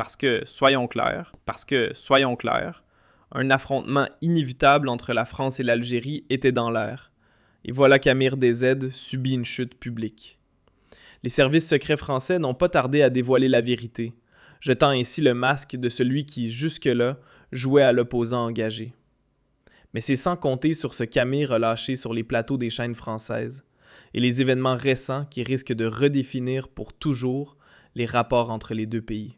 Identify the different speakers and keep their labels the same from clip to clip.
Speaker 1: Parce que, soyons clairs, un affrontement inévitable entre la France et l'Algérie était dans l'air. Et voilà qu'Amir DZ subit une chute publique. Les services secrets français n'ont pas tardé à dévoiler la vérité, jetant ainsi le masque de celui qui, jusque-là, jouait à l'opposant engagé. Mais c'est sans compter sur ce qu'Amir a lâché sur les plateaux des chaînes françaises, et les événements récents qui risquent de redéfinir pour toujours les rapports entre les deux pays.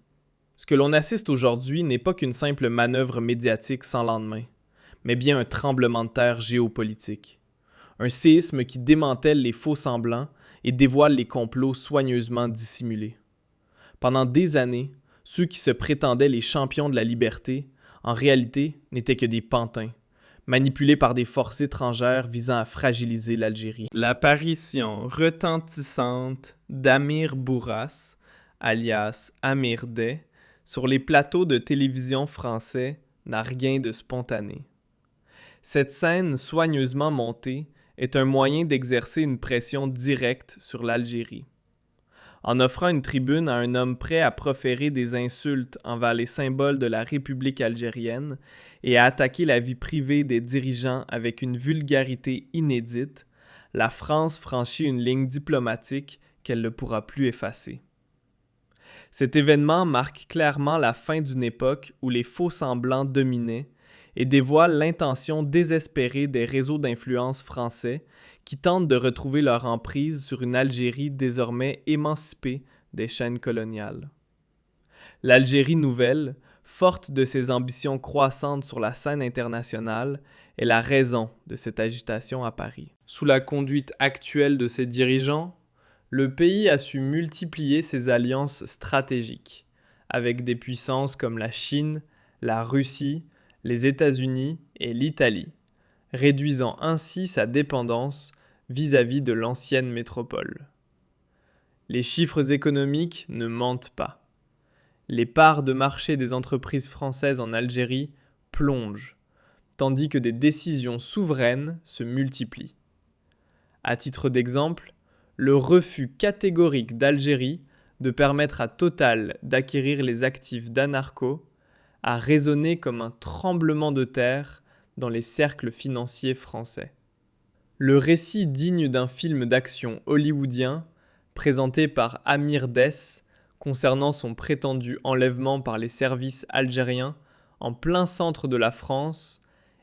Speaker 1: Ce que l'on assiste aujourd'hui n'est pas qu'une simple manœuvre médiatique sans lendemain, mais bien un tremblement de terre géopolitique. Un séisme qui démantèle les faux-semblants et dévoile les complots soigneusement dissimulés. Pendant des années, ceux qui se prétendaient les champions de la liberté, en réalité, n'étaient que des pantins, manipulés par des forces étrangères visant à fragiliser l'Algérie. L'apparition retentissante d'Amir Bourras, alias Amir Dey, sur les plateaux de télévision français n'a rien de spontané. Cette scène soigneusement montée est un moyen d'exercer une pression directe sur l'Algérie. En offrant une tribune à un homme prêt à proférer des insultes envers les symboles de la République algérienne et à attaquer la vie privée des dirigeants avec une vulgarité inédite, la France franchit une ligne diplomatique qu'elle ne pourra plus effacer. Cet événement marque clairement la fin d'une époque où les faux-semblants dominaient et dévoile l'intention désespérée des réseaux d'influence français qui tentent de retrouver leur emprise sur une Algérie désormais émancipée des chaînes coloniales. L'Algérie nouvelle, forte de ses ambitions croissantes sur la scène internationale, est la raison de cette agitation à Paris. Sous la conduite actuelle de ses dirigeants, le pays a su multiplier ses alliances stratégiques, avec des puissances comme la Chine, la Russie, les États-Unis et l'Italie, réduisant ainsi sa dépendance vis-à-vis de l'ancienne métropole. Les chiffres économiques ne mentent pas. Les parts de marché des entreprises françaises en Algérie plongent, tandis que des décisions souveraines se multiplient. À titre d'exemple, le refus catégorique d'Algérie de permettre à Total d'acquérir les actifs d'Anarco a résonné comme un tremblement de terre dans les cercles financiers français. Le récit digne d'un film d'action hollywoodien, présenté par Amir Dey, concernant son prétendu enlèvement par les services algériens en plein centre de la France,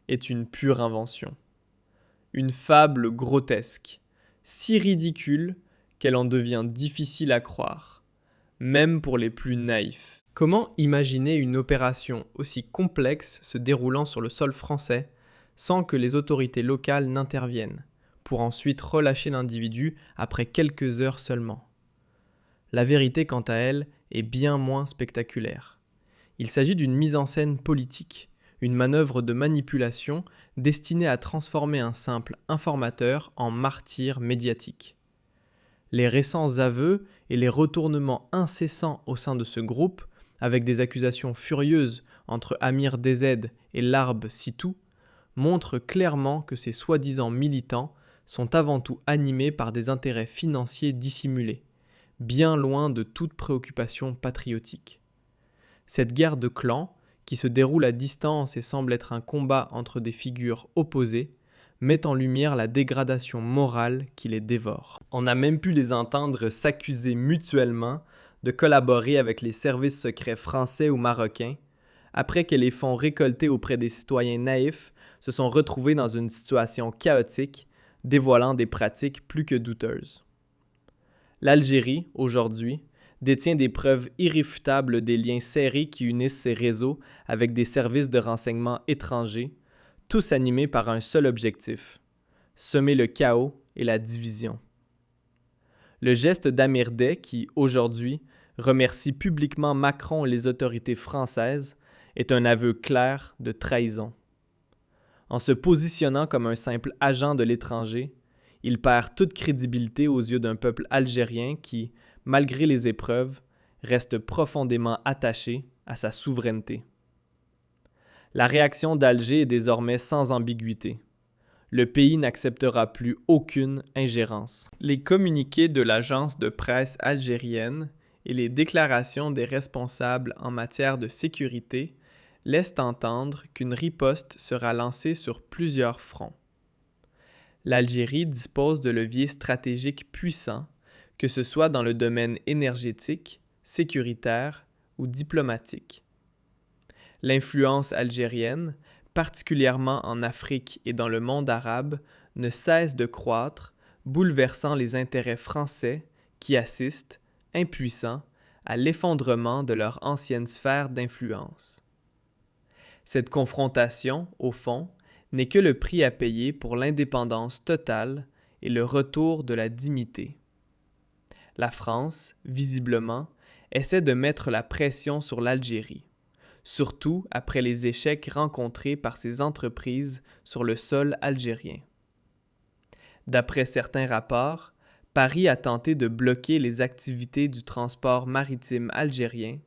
Speaker 1: est une pure invention. Une fable grotesque, si ridicule qu'elle en devient difficile à croire, même pour les plus naïfs. Comment imaginer une opération aussi complexe se déroulant sur le sol français sans que les autorités locales n'interviennent, pour ensuite relâcher l'individu après quelques heures seulement? La vérité, quant à elle, est bien moins spectaculaire. Il s'agit d'une mise en scène politique, une manœuvre de manipulation destinée à transformer un simple informateur en martyr médiatique. Les récents aveux et les retournements incessants au sein de ce groupe, avec des accusations furieuses entre Amir DZ et Larb Sitou, montrent clairement que ces soi-disant militants sont avant tout animés par des intérêts financiers dissimulés, bien loin de toute préoccupation patriotique. Cette guerre de clans, qui se déroule à distance et semble être un combat entre des figures opposées, met en lumière la dégradation morale qui les dévore. On a même pu les entendre s'accuser mutuellement de collaborer avec les services secrets français ou marocains, après que les fonds récoltés auprès des citoyens naïfs se sont retrouvés dans une situation chaotique, dévoilant des pratiques plus que douteuses. L'Algérie, aujourd'hui, détient des preuves irréfutables des liens serrés qui unissent ces réseaux avec des services de renseignement étrangers, tous animés par un seul objectif: semer le chaos et la division. Le geste d'Amir Dey, qui, aujourd'hui, remercie publiquement Macron et les autorités françaises, est un aveu clair de trahison. En se positionnant comme un simple agent de l'étranger, il perd toute crédibilité aux yeux d'un peuple algérien qui, malgré les épreuves, reste profondément attaché à sa souveraineté. La réaction d'Alger est désormais sans ambiguïté. Le pays n'acceptera plus aucune ingérence. Les communiqués de l'agence de presse algérienne et les déclarations des responsables en matière de sécurité laissent entendre qu'une riposte sera lancée sur plusieurs fronts. L'Algérie dispose de leviers stratégiques puissants, que ce soit dans le domaine énergétique, sécuritaire ou diplomatique. L'influence algérienne, particulièrement en Afrique et dans le monde arabe, ne cesse de croître, bouleversant les intérêts français qui assistent, impuissants, à l'effondrement de leur ancienne sphère d'influence. Cette confrontation, au fond, n'est que le prix à payer pour l'indépendance totale et le retour de la dignité. La France, visiblement, essaie de mettre la pression sur l'Algérie, surtout après les échecs rencontrés par ses entreprises sur le sol algérien. D'après certains rapports, Paris a tenté de bloquer les activités du transport maritime algérien,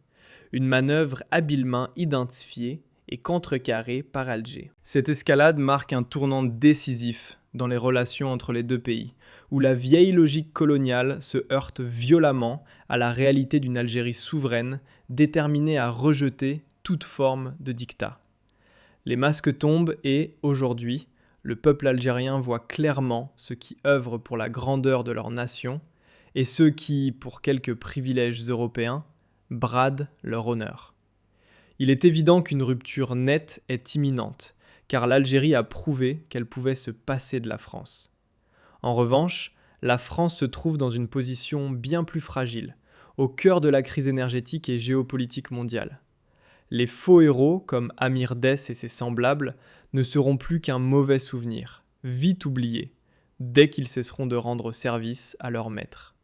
Speaker 1: une manœuvre habilement identifiée et contrecarrée par Alger. Cette escalade marque un tournant décisif dans les relations entre les deux pays, où la vieille logique coloniale se heurte violemment à la réalité d'une Algérie souveraine, déterminée à rejeter toute forme de diktat. Les masques tombent et, aujourd'hui, le peuple algérien voit clairement ceux qui œuvrent pour la grandeur de leur nation et ceux qui, pour quelques privilèges européens, bradent leur honneur. Il est évident qu'une rupture nette est imminente, car l'Algérie a prouvé qu'elle pouvait se passer de la France. En revanche, la France se trouve dans une position bien plus fragile, au cœur de la crise énergétique et géopolitique mondiale. Les faux héros, comme Amir Dess et ses semblables, ne seront plus qu'un mauvais souvenir, vite oublié, dès qu'ils cesseront de rendre service à leur maître.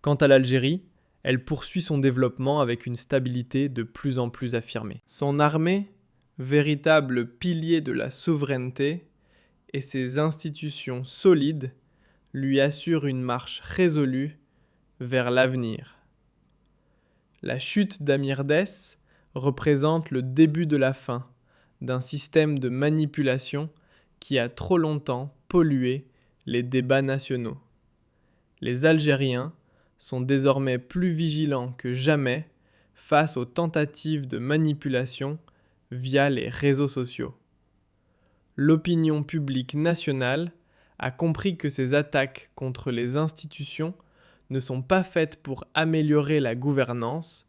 Speaker 1: Quant à l'Algérie, elle poursuit son développement avec une stabilité de plus en plus affirmée. Son armée, véritable pilier de la souveraineté, et ses institutions solides lui assurent une marche résolue vers l'avenir. La chute d'Amir Dess représente le début de la fin d'un système de manipulation qui a trop longtemps pollué les débats nationaux. Les Algériens sont désormais plus vigilants que jamais face aux tentatives de manipulation via les réseaux sociaux. L'opinion publique nationale a compris que ces attaques contre les institutions ne sont pas faites pour améliorer la gouvernance,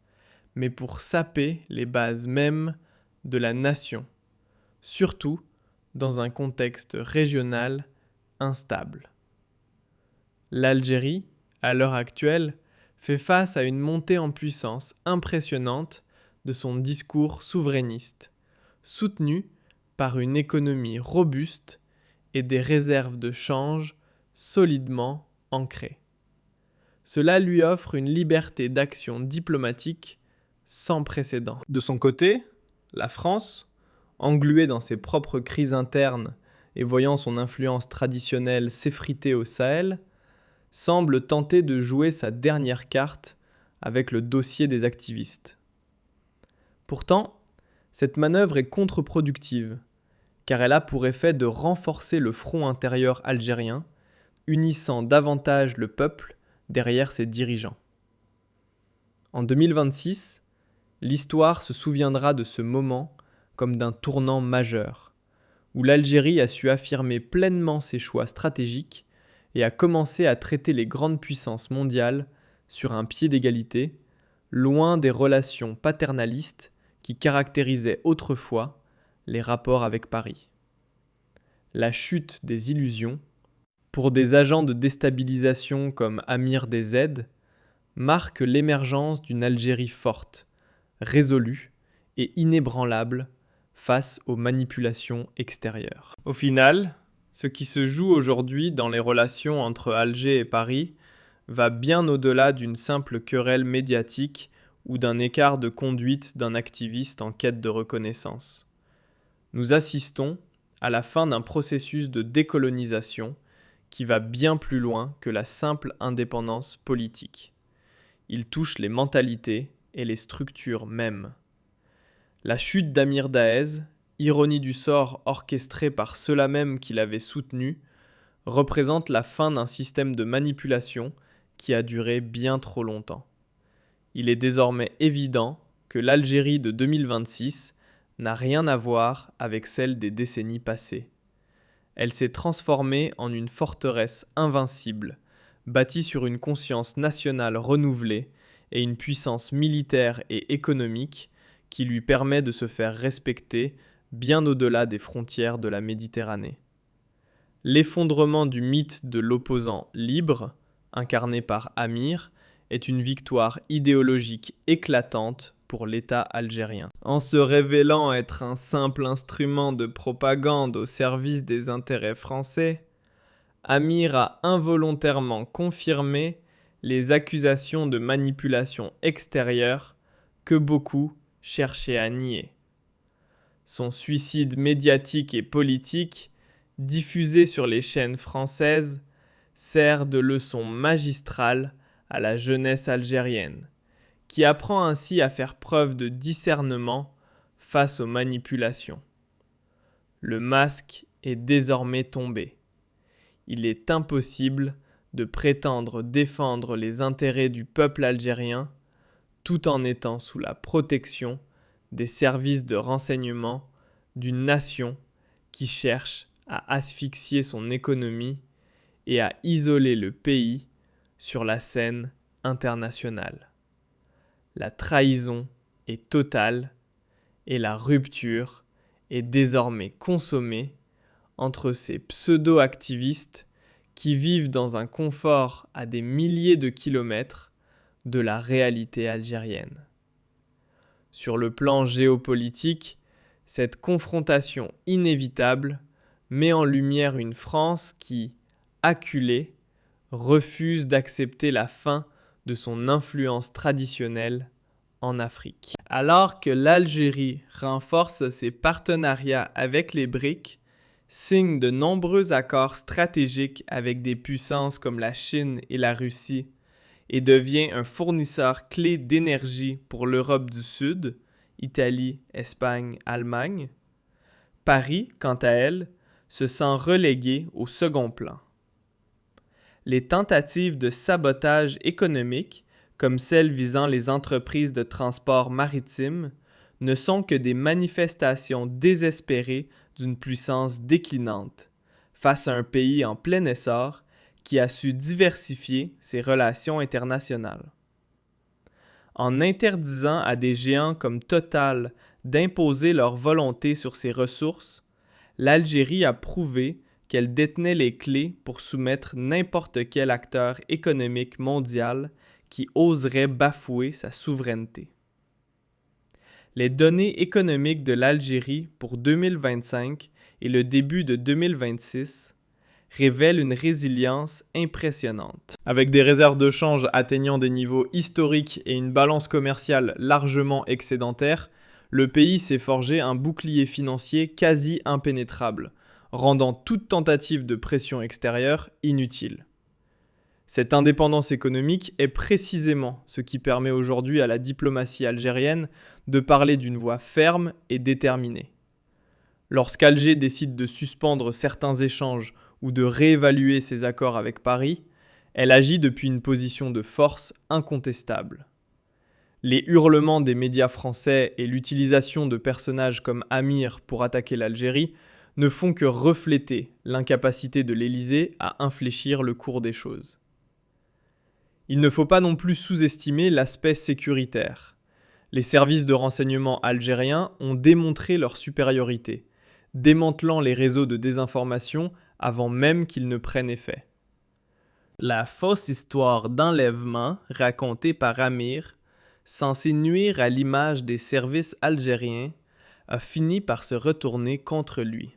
Speaker 1: mais pour saper les bases mêmes de la nation, surtout dans un contexte régional instable. L'Algérie, à l'heure actuelle, fait face à une montée en puissance impressionnante de son discours souverainiste, soutenu par une économie robuste et des réserves de change solidement ancrées. Cela lui offre une liberté d'action diplomatique sans précédent. De son côté, la France, engluée dans ses propres crises internes et voyant son influence traditionnelle s'effriter au Sahel, semble tenter de jouer sa dernière carte avec le dossier des activistes. Pourtant, cette manœuvre est contre-productive, car elle a pour effet de renforcer le front intérieur algérien, unissant davantage le peuple derrière ses dirigeants. En 2026, l'histoire se souviendra de ce moment comme d'un tournant majeur, où l'Algérie a su affirmer pleinement ses choix stratégiques et a commencé à traiter les grandes puissances mondiales sur un pied d'égalité, loin des relations paternalistes qui caractérisaient autrefois les rapports avec Paris. La chute des illusions, pour des agents de déstabilisation comme Amir Dess, marque l'émergence d'une Algérie forte, résolue et inébranlable face aux manipulations extérieures. Au final, ce qui se joue aujourd'hui dans les relations entre Alger et Paris va bien au-delà d'une simple querelle médiatique ou d'un écart de conduite d'un activiste en quête de reconnaissance. Nous assistons à la fin d'un processus de décolonisation qui va bien plus loin que la simple indépendance politique. Il touche les mentalités et les structures mêmes. La chute d'Amir Dess, ironie du sort orchestrée par ceux-là même qui l'avaient soutenu, représente la fin d'un système de manipulation qui a duré bien trop longtemps. il est désormais évident que l'Algérie de 2026 n'a rien à voir avec celle des décennies passées. Elle s'est transformée en une forteresse invincible, bâtie sur une conscience nationale renouvelée et une puissance militaire et économique qui lui permet de se faire respecter bien au-delà des frontières de la Méditerranée. L'effondrement du mythe de l'opposant libre, incarné par Amir, est une victoire idéologique éclatante pour l'État algérien. En se révélant être un simple instrument de propagande au service des intérêts français, Amir a involontairement confirmé les accusations de manipulation extérieure que beaucoup cherchaient à nier. Son suicide médiatique et politique, diffusé sur les chaînes françaises, sert de leçon magistrale à la jeunesse algérienne, qui apprend ainsi à faire preuve de discernement face aux manipulations. Le masque est désormais tombé. Il est impossible de prétendre défendre les intérêts du peuple algérien tout en étant sous la protection des services de renseignement d'une nation qui cherche à asphyxier son économie et à isoler le pays sur la scène internationale. La trahison est totale et la rupture est désormais consommée entre ces pseudo-activistes qui vivent dans un confort à des milliers de kilomètres de la réalité algérienne. Sur le plan géopolitique, cette confrontation inévitable met en lumière une France qui, acculée, refuse d'accepter la fin de son influence traditionnelle en Afrique. Alors que l'Algérie renforce ses partenariats avec les BRICS, signe de nombreux accords stratégiques avec des puissances comme la Chine et la Russie, et devient un fournisseur clé d'énergie pour l'Europe du Sud, Italie, Espagne, Allemagne, Paris, quant à elle, se sent relégué au second plan. Les tentatives de sabotage économique, comme celles visant les entreprises de transport maritime, ne sont que des manifestations désespérées d'une puissance déclinante, face à un pays en plein essor qui a su diversifier ses relations internationales. En interdisant à des géants comme Total d'imposer leur volonté sur ses ressources, l'Algérie a prouvé qu'elle détenait les clés pour soumettre n'importe quel acteur économique mondial qui oserait bafouer sa souveraineté. Les données économiques de l'Algérie pour 2025 et le début de 2026 révèlent une résilience impressionnante. Avec des réserves de change atteignant des niveaux historiques et une balance commerciale largement excédentaire, le pays s'est forgé un bouclier financier quasi impénétrable, rendant toute tentative de pression extérieure inutile. Cette indépendance économique est précisément ce qui permet aujourd'hui à la diplomatie algérienne de parler d'une voix ferme et déterminée. Lorsqu'Alger décide de suspendre certains échanges ou de réévaluer ses accords avec Paris, elle agit depuis une position de force incontestable. Les hurlements des médias français et l'utilisation de personnages comme Amir pour attaquer l'Algérie ne font que refléter l'incapacité de l'Élysée à infléchir le cours des choses. Il ne faut pas non plus sous-estimer l'aspect sécuritaire. Les services de renseignement algériens ont démontré leur supériorité, démantelant les réseaux de désinformation avant même qu'ils ne prennent effet. La fausse histoire d'enlèvement racontée par Amir, censée nuire à l'image des services algériens, a fini par se retourner contre lui.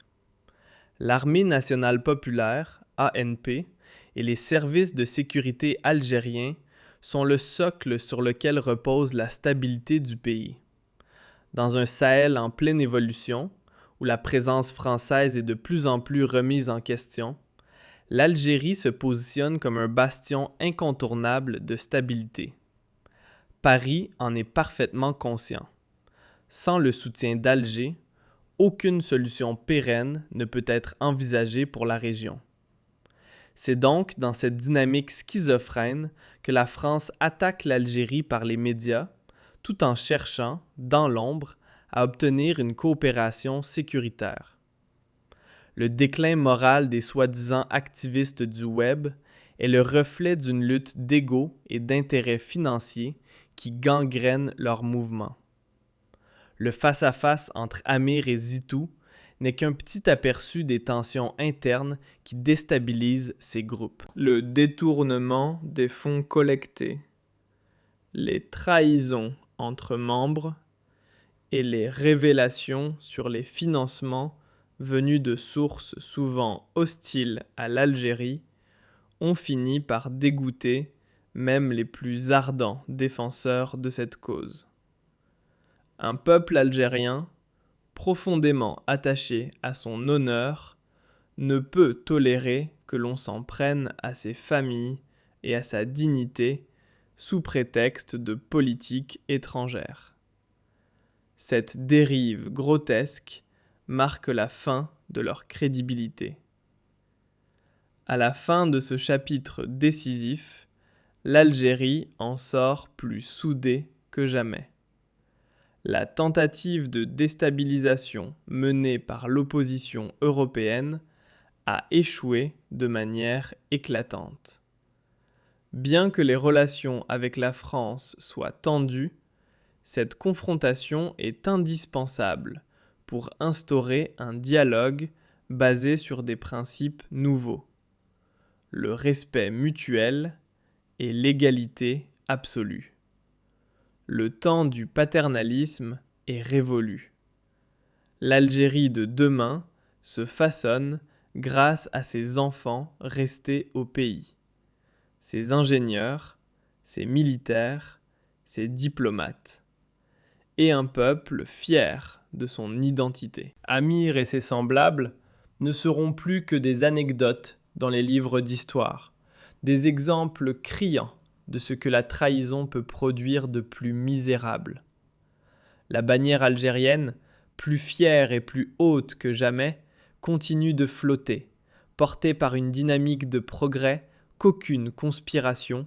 Speaker 1: L'Armée nationale populaire, ANP, et les services de sécurité algériens sont le socle sur lequel repose la stabilité du pays. Dans un Sahel en pleine évolution, où la présence française est de plus en plus remise en question, l'Algérie se positionne comme un bastion incontournable de stabilité. Paris en est parfaitement conscient. Sans le soutien d'Alger, aucune solution pérenne ne peut être envisagée pour la région. C'est donc dans cette dynamique schizophrène que la France attaque l'Algérie par les médias, tout en cherchant, dans l'ombre, à obtenir une coopération sécuritaire. Le déclin moral des soi-disant activistes du web est le reflet d'une lutte d'ego et d'intérêts financiers qui gangrène leur mouvement. Le face-à-face entre Amir et Zitou n'est qu'un petit aperçu des tensions internes qui déstabilisent ces groupes. Le détournement des fonds collectés, les trahisons entre membres et les révélations sur les financements venus de sources souvent hostiles à l'Algérie ont fini par dégoûter même les plus ardents défenseurs de cette cause. Un peuple algérien, profondément attaché à son honneur, ne peut tolérer que l'on s'en prenne à ses familles et à sa dignité sous prétexte de politique étrangère. Cette dérive grotesque marque la fin de leur crédibilité. À la fin de ce chapitre décisif, l'Algérie en sort plus soudée que jamais. La tentative de déstabilisation menée par l'opposition européenne a échoué de manière éclatante. Bien que les relations avec la France soient tendues, cette confrontation est indispensable pour instaurer un dialogue basé sur des principes nouveaux: le respect mutuel et l'égalité absolue. Le temps du paternalisme est révolu. L'Algérie de demain se façonne grâce à ses enfants restés au pays, ses ingénieurs, ses militaires, ses diplomates, et un peuple fier de son identité. Amir et ses semblables ne seront plus que des anecdotes dans les livres d'histoire, des exemples criants de ce que la trahison peut produire de plus misérable. La bannière algérienne, plus fière et plus haute que jamais, continue de flotter, portée par une dynamique de progrès qu'aucune conspiration